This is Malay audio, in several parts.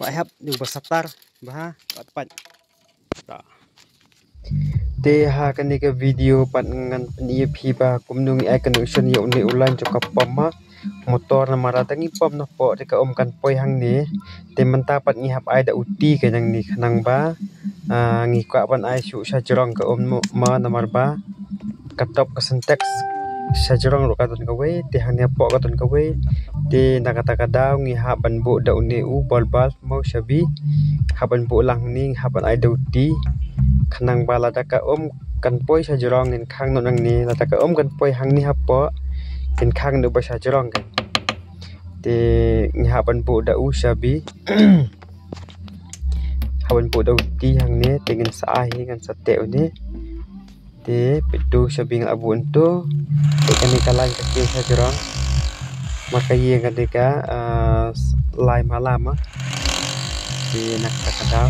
Pak hap di bersatar bah tepat. Deha kan ke video pat ngan peni phi kumnung ai connection yo ni ulan cokap pama motor na maratangi pom na po de ka kan poi hang ni te menta pat ngi hap ai da uti ke nang ni khanang ba ngi kwa ban ai su sa jrong ka ma namar ba katop ka syntax sa jrong ro ka ton ka we te hang ne po ka ton ka we te na kata ka daw ngi ha ban bu da uni u bal bal mau shabi ha ban bu lang ni ha ban ai da uti khanang ba la da ka kan poi sa jrong in khang no nang ni la da ka kan poi hang ni ha po in khang no ba sa jrong kan te nya ban bu da u shabi haban bu da uti hang ne tengen sa hi kan sa te ne te pitu shabi ng abun to te kan kalan ka ke sa jrong maka ye kan ka lai malama te nak ka daw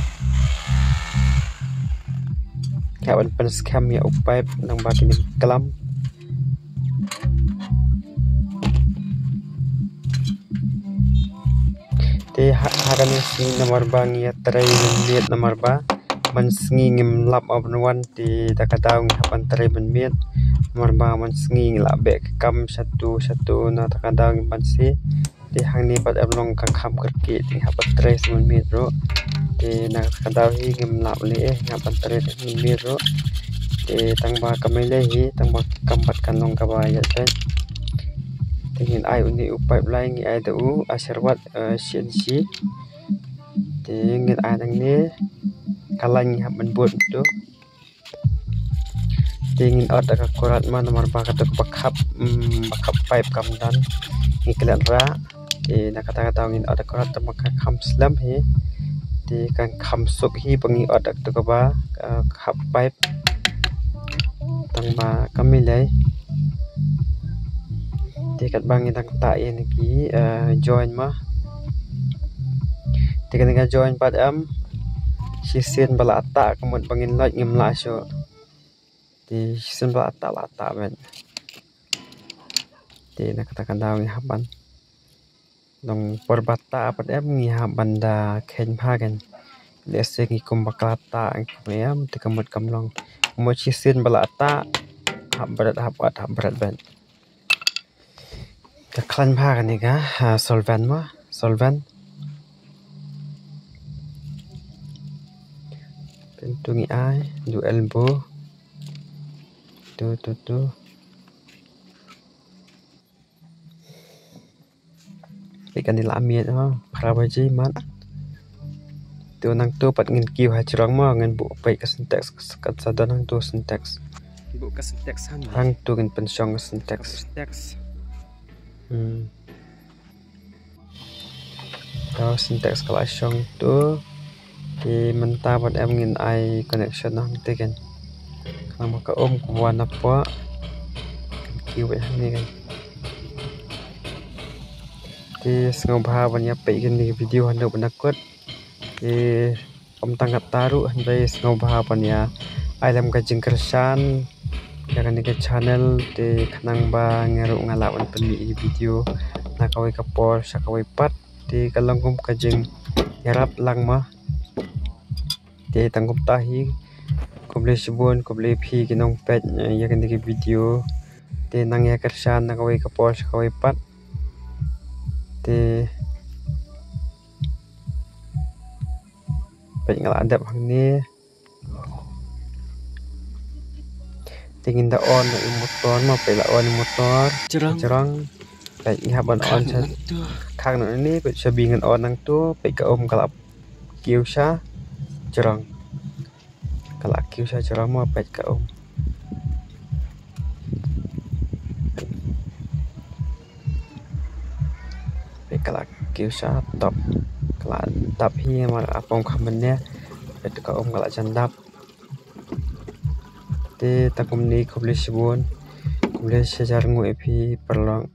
kawan pen scam ya upai nang bagi ni kelam te hakan si nomor bang ya tray lihat nomor ba man sngi ngim lap abnuan ti takadaw ng hapan tray man miet nomor ba man sngi la bek kam satu na takadaw ng pansi ti hang ni pat ablong ka kham kerki ti hapan tray man miet ro te na takadaw hi ngim lap li hapan tray man miet ro te tangba kamele hi tangba kampat kanong kabaya te tingin ai uni upai blai ngi ai da u asirwat cnc te ngin ai dang ne kalang hab ban bot tu tingin ot ka korat ma nomor ba ka bakhap pipe kam dan ngi klan ra te na kata kata ngin ot korat ta maka kham slam hi te kan kham suk hi bangi ot to ka ba khap pipe tangba kamilai te kat bangi tang ta ye ki join ma te kan ga join pat am sisen bala ta kemut bangin lot ngim la so te sisen bala ta ben te na kata kan daw ngi haban dong perbata pat am ngi haban da khen pha kan lese ngi kum baklata am te kemut kamlong mo sisen bala ta hab berat ben ka klan pha kan ni ga solvent pentungi ai du elbow tu ikan ni lamiet prabaji man tu nang tu pat ngin kiu ha jrong ma ngan bu pai ka syntax kat sa nang tu syntax bu ka syntax hang tu ngin pensyong syntax tao syntax kala syong tu thì mình ta vẫn em nhìn ai connection nó không tiền kalau mau ke kubuan apa kêu vậy này kan thì ngau bah banyak pekin di video hando benakut thì tangkap taruh handai ngau bah banyak ai lam kajing kersan jangan di channel di kanang ba ngeru ngalawan peni video nakawai kapor sakawai pat di kalangkum kajing yarap lang mah te tangkup tahi koble subon koble phi kinong pet ya kan di video te nang ya kersan na kawai kapor kawai pat te pet ngala adap hang ni tingin da on motor ma pe la on motor cerang pet haban on khang no ni pet sabingan on nang tu pet ka kalap kiu sa cerang kalau kiu sa cerang ma pet ka pet kalau kiu sa top kalau tap hi ma apong khamnya pet ka kalau jandap te takum ni koble sibun koble sejar ngoi phi perlong